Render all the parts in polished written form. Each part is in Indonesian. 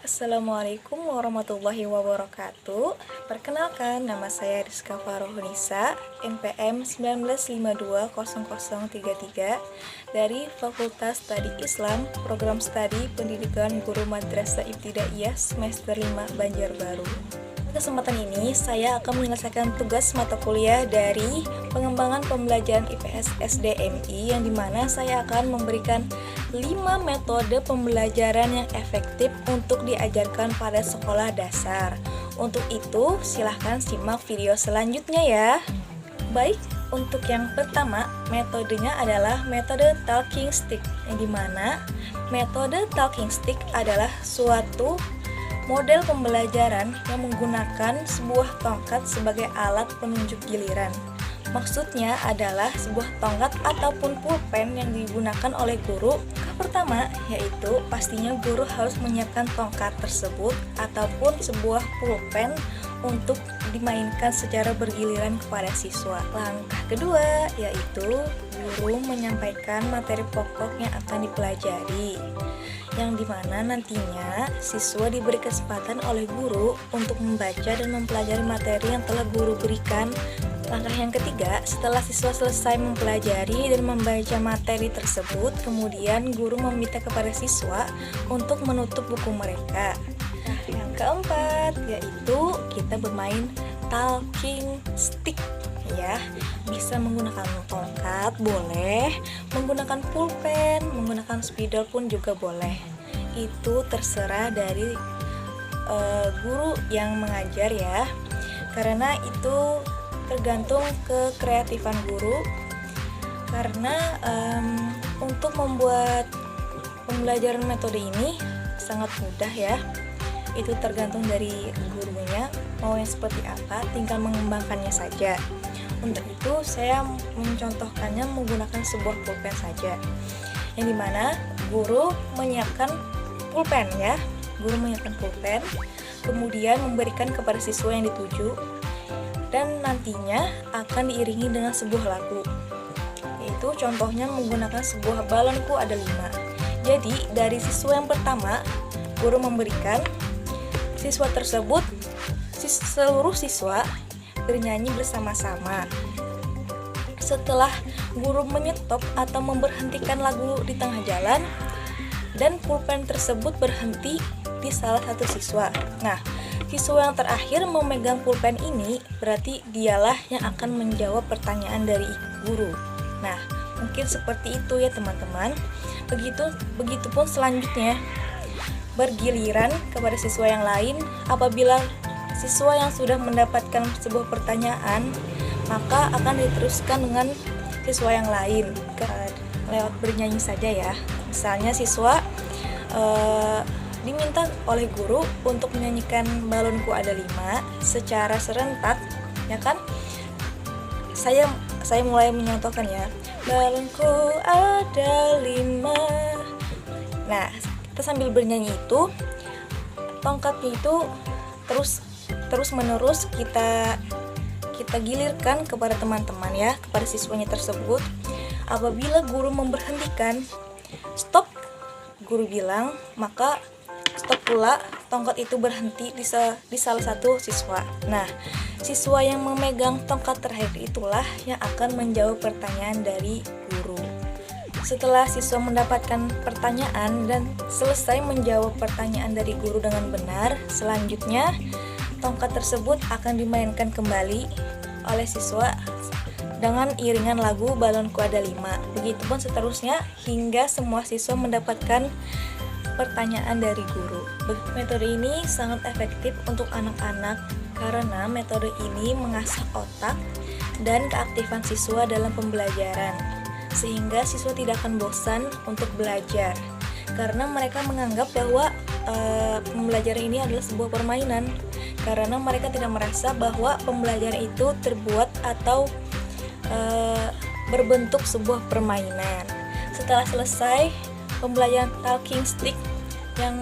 Assalamualaikum warahmatullahi wabarakatuh. Perkenalkan, nama saya Rizka Farohunisa, NPM 19520033 dari Fakultas Studi Islam, Program Studi Pendidikan Guru Madrasah Ibtidaiyah semester 5 Banjarbaru. Kesempatan ini saya akan menyelesaikan tugas mata kuliah dari pengembangan pembelajaran IPS SDMI, yang dimana saya akan memberikan 5 metode pembelajaran yang efektif untuk diajarkan pada sekolah dasar. Untuk itu, silahkan simak video selanjutnya ya. Baik, untuk yang pertama, metodenya adalah metode talking stick, yang dimana metode talking stick adalah suatu model pembelajaran yang menggunakan sebuah tongkat sebagai alat penunjuk giliran. Maksudnya adalah sebuah tongkat ataupun pulpen yang digunakan oleh guru. Pertama, yaitu pastinya guru harus menyiapkan tongkat tersebut ataupun sebuah pulpen untuk dimainkan secara bergiliran kepada siswa. Langkah kedua, yaitu guru menyampaikan materi pokok yang akan dipelajari, yang dimana nantinya siswa diberi kesempatan oleh guru untuk membaca dan mempelajari materi yang telah guru berikan. Langkah yang ketiga, setelah siswa selesai mempelajari dan membaca materi tersebut, kemudian guru meminta kepada siswa untuk menutup buku mereka. Nah, yang keempat, yaitu kita bermain talking stick ya. Bisa menggunakan tongkat boleh, menggunakan pulpen, menggunakan spidol pun juga boleh. Itu terserah dari guru yang mengajar ya, karena itu tergantung kekreatifan guru. Karena untuk membuat pembelajaran metode ini sangat mudah ya, itu tergantung dari gurunya mau yang seperti apa, tinggal mengembangkannya saja. Untuk itu saya mencontohkannya menggunakan sebuah pulpen saja, yang dimana guru menyiapkan pulpen ya, kemudian memberikan kepada siswa yang dituju, dan nantinya akan diiringi dengan sebuah lagu, yaitu contohnya menggunakan sebuah balonku ada 5. Jadi dari siswa yang pertama, guru memberikan siswa tersebut, seluruh siswa bernyanyi bersama-sama. Setelah guru menyetop atau memberhentikan lagu di tengah jalan, dan pulpen tersebut berhenti di salah satu siswa. Nah, siswa yang terakhir memegang pulpen ini berarti dialah yang akan menjawab pertanyaan dari guru. Nah, mungkin seperti itu ya teman-teman. Begitupun selanjutnya, bergiliran kepada siswa yang lain. Apabila siswa yang sudah mendapatkan sebuah pertanyaan, maka akan diteruskan dengan siswa yang lain lewat bernyanyi saja ya. Misalnya siswa diminta oleh guru untuk menyanyikan balonku ada 5 secara serentak, ya kan? Saya mulai menyontohkan ya. Balonku ada 5. Nah, kita sambil bernyanyi itu, tongkatnya itu terus menerus kita gilirkan kepada teman-teman ya, kepada siswanya tersebut. Apabila guru memberhentikan, stop, guru bilang, maka stop pula, tongkat itu berhenti di salah satu siswa. Nah, siswa yang memegang tongkat terakhir itulah yang akan menjawab pertanyaan dari guru. Setelah siswa mendapatkan pertanyaan dan selesai menjawab pertanyaan dari guru dengan benar, selanjutnya tongkat tersebut akan dimainkan kembali oleh siswa dengan iringan lagu balonku ada 5. Begitupun seterusnya hingga semua siswa mendapatkan pertanyaan dari guru. Metode ini sangat efektif untuk anak-anak karena metode ini mengasah otak dan keaktifan siswa dalam pembelajaran, sehingga siswa tidak akan bosan untuk belajar karena mereka menganggap bahwa pembelajaran ini adalah sebuah permainan, karena mereka tidak merasa bahwa pembelajaran itu terbuat atau berbentuk sebuah permainan. Setelah selesai pembelajaran talking stick yang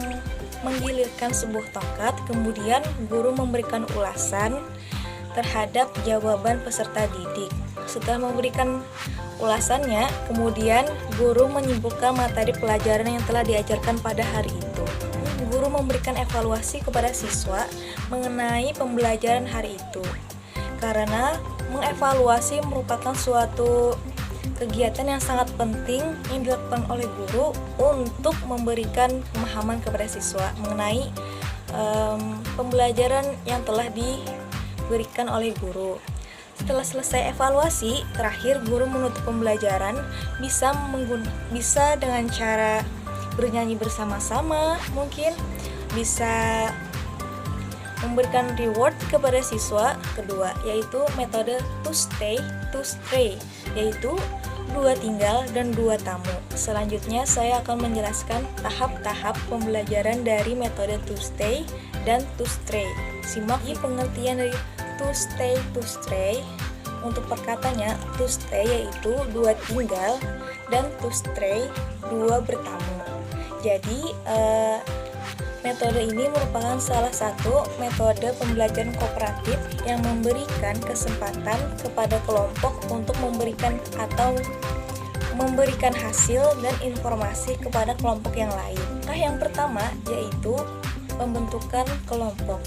menggilirkan sebuah tongkat, kemudian guru memberikan ulasan terhadap jawaban peserta didik. Setelah memberikan ulasannya, kemudian guru menyimpulkan materi pelajaran yang telah diajarkan pada hari itu. guru memberikan evaluasi kepada siswa mengenai pembelajaran hari itu. Karena mengevaluasi merupakan suatu kegiatan yang sangat penting yang dilakukan oleh guru untuk memberikan pemahaman kepada siswa mengenai pembelajaran yang telah diberikan oleh guru. Setelah selesai evaluasi, terakhir guru menutup pembelajaran bisa dengan cara bernyanyi bersama-sama, mungkin bisa memberikan reward kepada siswa kedua, yaitu metode to stay, yaitu 2 tinggal dan 2 tamu. Selanjutnya saya akan menjelaskan tahap-tahap pembelajaran dari metode to stay dan to stray. Simak pengertian dari to stray. Untuk perkatanya, to stay yaitu 2 tinggal dan to stray 2 bertamu. Jadi metode ini merupakan salah satu metode pembelajaran kooperatif yang memberikan kesempatan kepada kelompok untuk memberikan hasil dan informasi kepada kelompok yang lain. Nah, yang pertama yaitu pembentukan kelompok.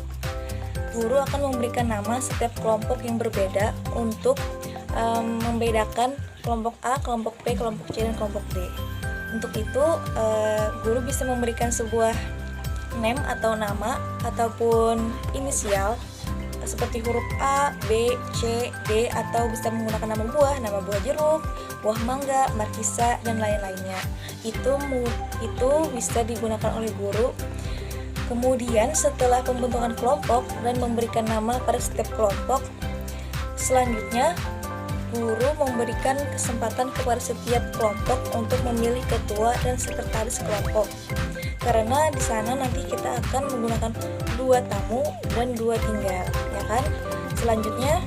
Guru akan memberikan nama setiap kelompok yang berbeda untuk membedakan kelompok A, kelompok B, kelompok C, dan kelompok D. Untuk itu, guru bisa memberikan sebuah name atau nama ataupun inisial seperti huruf A, B, C, D, atau bisa menggunakan nama buah jeruk, buah mangga, markisa, dan lain-lainnya. Itu bisa digunakan oleh guru. Kemudian setelah pembentukan kelompok dan memberikan nama pada setiap kelompok, selanjutnya guru memberikan kesempatan kepada setiap kelompok untuk memilih ketua dan sekretaris kelompok. Karena di sana nanti kita akan menggunakan 2 tamu dan 2 tinggal, ya kan? Selanjutnya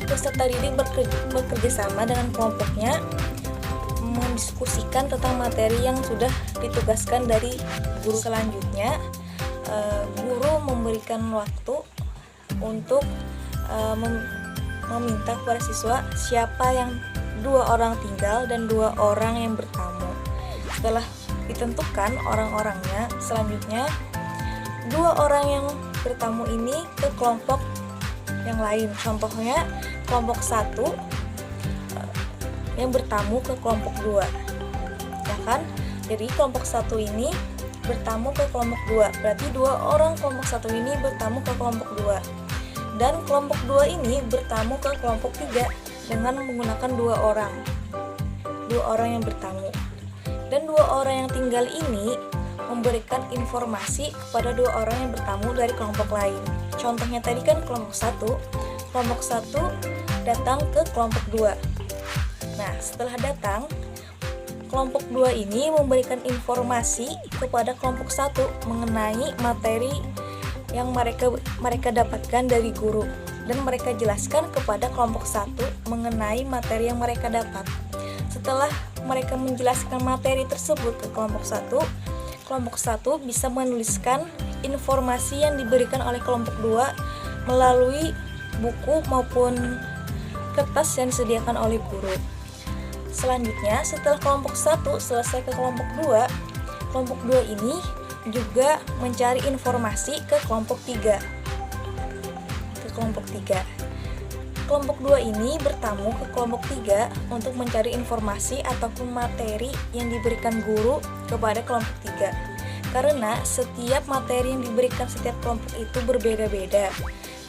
peserta didik bekerja sama dengan kelompoknya mendiskusikan tentang materi yang sudah ditugaskan dari guru. Selanjutnya guru memberikan waktu untuk meminta kepada siswa siapa yang 2 orang tinggal dan 2 orang yang bertamu. Setelah ditentukan orang-orangnya, selanjutnya 2 orang yang bertamu ini ke kelompok yang lain. Contohnya kelompok 1 yang bertamu ke kelompok 2, ya kan? Jadi kelompok 1 ini bertamu ke kelompok 2, berarti 2 orang kelompok 1 ini bertamu ke kelompok 2, dan kelompok 2 ini bertamu ke kelompok 3 dengan menggunakan 2 orang yang bertamu. Dan 2 orang yang tinggal ini memberikan informasi kepada 2 orang yang bertamu dari kelompok lain. Contohnya tadi kan kelompok 1 datang ke kelompok 2. Nah, setelah datang, kelompok 2 ini memberikan informasi kepada kelompok 1 mengenai materi yang mereka dapatkan dari guru, dan mereka jelaskan kepada kelompok 1 mengenai materi yang mereka dapat. Setelah mereka menjelaskan materi tersebut ke kelompok 1 bisa menuliskan informasi yang diberikan oleh kelompok 2 melalui buku maupun kertas yang disediakan oleh guru. Selanjutnya, setelah kelompok 1 selesai ke kelompok 2 ini juga mencari informasi ke kelompok 3. Kelompok 2 ini bertamu ke kelompok 3 untuk mencari informasi ataupun materi yang diberikan guru kepada kelompok 3. Karena setiap materi yang diberikan setiap kelompok itu berbeda-beda.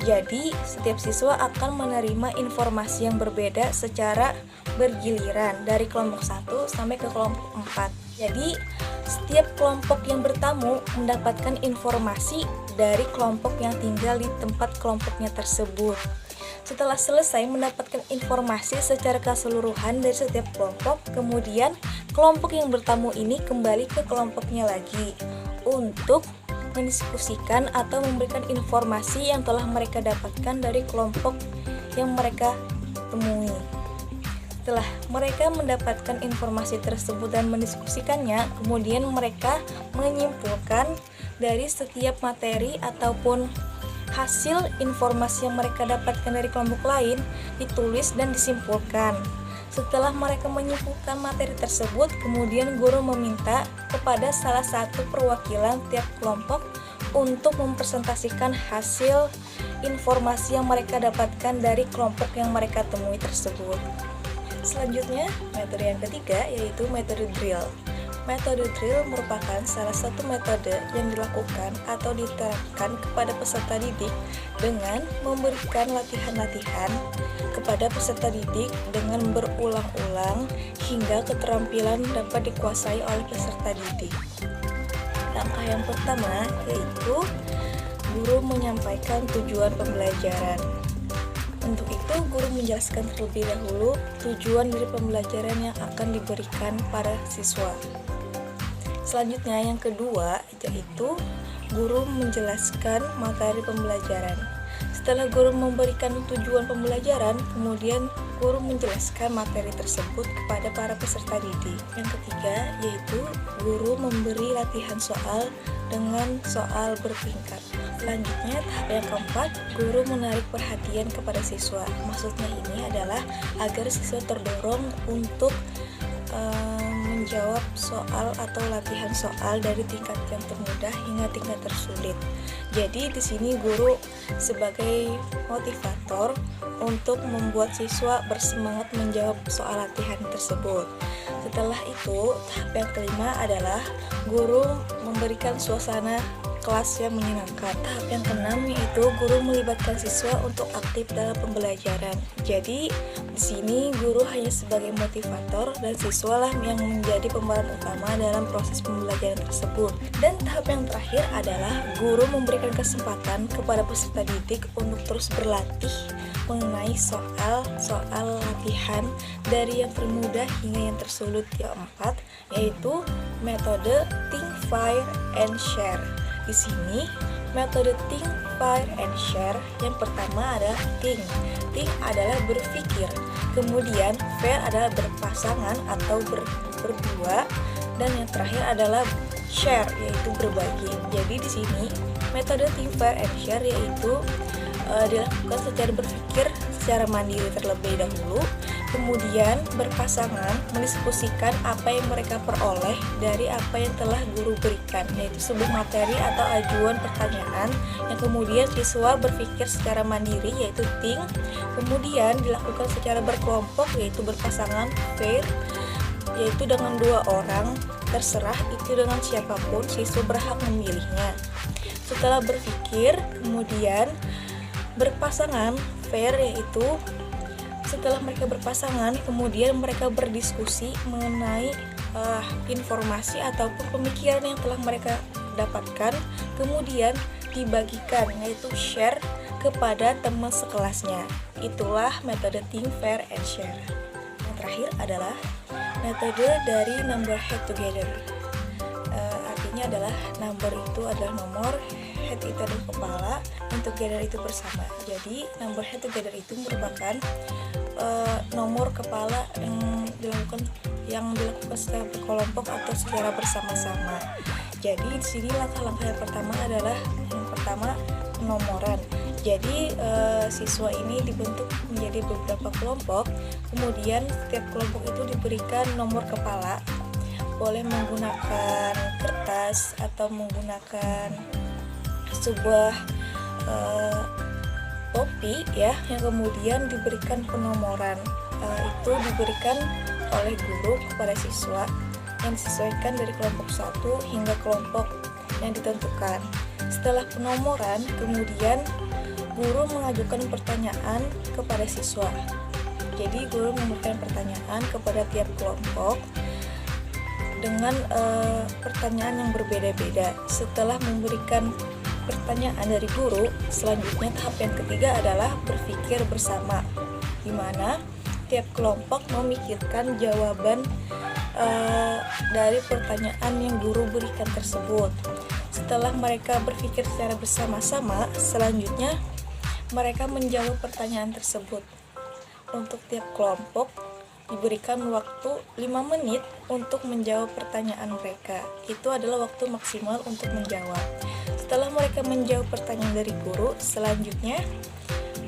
Jadi, setiap siswa akan menerima informasi yang berbeda secara bergiliran dari kelompok 1 sampai ke kelompok 4. Jadi, setiap kelompok yang bertamu mendapatkan informasi dari kelompok yang tinggal di tempat kelompoknya tersebut. Setelah selesai mendapatkan informasi secara keseluruhan dari setiap kelompok, kemudian kelompok yang bertamu ini kembali ke kelompoknya lagi untuk mendiskusikan atau memberikan informasi yang telah mereka dapatkan dari kelompok yang mereka temui. Setelah mereka mendapatkan informasi tersebut dan mendiskusikannya, kemudian mereka menyimpulkan dari setiap materi ataupun hasil informasi yang mereka dapatkan dari kelompok lain, ditulis dan disimpulkan. Setelah mereka menyimpulkan materi tersebut, kemudian guru meminta kepada salah satu perwakilan tiap kelompok untuk mempresentasikan hasil informasi yang mereka dapatkan dari kelompok yang mereka temui tersebut. Selanjutnya, metode yang ketiga yaitu metode drill. Metode drill merupakan salah satu metode yang dilakukan atau diterapkan kepada peserta didik dengan memberikan latihan-latihan kepada peserta didik dengan berulang-ulang hingga keterampilan dapat dikuasai oleh peserta didik. Langkah yang pertama yaitu guru menyampaikan tujuan pembelajaran. Untuk itu, guru menjelaskan terlebih dahulu tujuan dari pembelajaran yang akan diberikan para siswa. Selanjutnya, yang kedua, yaitu guru menjelaskan materi pembelajaran. Setelah guru memberikan tujuan pembelajaran, kemudian guru menjelaskan materi tersebut kepada para peserta didik. Yang ketiga, yaitu guru memberi latihan soal dengan soal bertingkat. Selanjutnya, tahap yang keempat, guru menarik perhatian kepada siswa. Maksudnya ini adalah agar siswa terdorong untuk menjawab soal atau latihan soal dari tingkat yang termudah hingga tingkat tersulit. Jadi di sini guru sebagai motivator untuk membuat siswa bersemangat menjawab soal latihan tersebut. Setelah itu, tahap yang kelima adalah guru memberikan suasana kelas yang menyenangkan. Tahap yang keenam yaitu guru melibatkan siswa untuk aktif dalam pembelajaran. Jadi di sini guru hanya sebagai motivator dan siswalah yang menjadi pemeran utama dalam proses pembelajaran tersebut. Dan tahap yang terakhir adalah guru memberikan kesempatan kepada peserta didik untuk terus berlatih mengenai soal latihan dari yang termudah hingga yang tersulit. Yang keempat yaitu metode think, fire, and share. Di sini metode think, fire, and share yang pertama adalah think. Think adalah berpikir, kemudian fire adalah berpasangan atau berdua, dan yang terakhir adalah share yaitu berbagi. Jadi di sini metode think, fire, and share yaitu dilakukan secara berpikir secara mandiri terlebih dahulu, kemudian berpasangan mendiskusikan apa yang mereka peroleh dari apa yang telah guru berikan, yaitu sebuah materi atau ajuan pertanyaan yang kemudian siswa berpikir secara mandiri yaitu think, kemudian dilakukan secara berkelompok yaitu berpasangan pair, yaitu dengan 2 orang, terserah itu dengan siapapun, siswa berhak memilihnya. Setelah berpikir, kemudian berpasangan pair, yaitu setelah mereka berpasangan, kemudian mereka berdiskusi mengenai informasi ataupun pemikiran yang telah mereka dapatkan, kemudian dibagikan, yaitu share kepada teman sekelasnya. Itulah metode think, fire, and share. Yang terakhir adalah metode dari number head together. Artinya adalah number itu adalah nomor, head itu adalah kepala, and together itu bersama. Jadi number head together itu merupakan nomor kepala yang dilakukan secara berkelompok atau secara bersama-sama. Jadi di sini langkah-langkah yang pertama adalah penomoran. Jadi siswa ini dibentuk menjadi beberapa kelompok, kemudian setiap kelompok itu diberikan nomor kepala. Boleh menggunakan kertas atau menggunakan sebuah topi ya, yang kemudian diberikan penomoran. Itu diberikan oleh guru kepada siswa yang disesuaikan dari kelompok 1 hingga kelompok yang ditentukan. Setelah penomoran, kemudian guru mengajukan pertanyaan kepada siswa. Jadi guru memberikan pertanyaan kepada tiap kelompok dengan pertanyaan yang berbeda-beda. Setelah memberikan pertanyaan dari guru, selanjutnya tahap yang ketiga adalah berpikir bersama, di mana tiap kelompok memikirkan jawaban dari pertanyaan yang guru berikan tersebut. Setelah mereka berpikir secara bersama-sama, selanjutnya mereka menjawab pertanyaan tersebut. Untuk tiap kelompok diberikan waktu 5 menit untuk menjawab pertanyaan mereka. Itu adalah waktu maksimal untuk menjawab. Setelah mereka menjawab pertanyaan dari guru, selanjutnya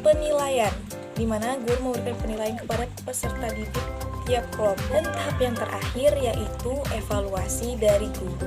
penilaian, di mana guru memberikan penilaian kepada peserta didik setiap kelompok. Dan tahap yang terakhir yaitu evaluasi dari guru.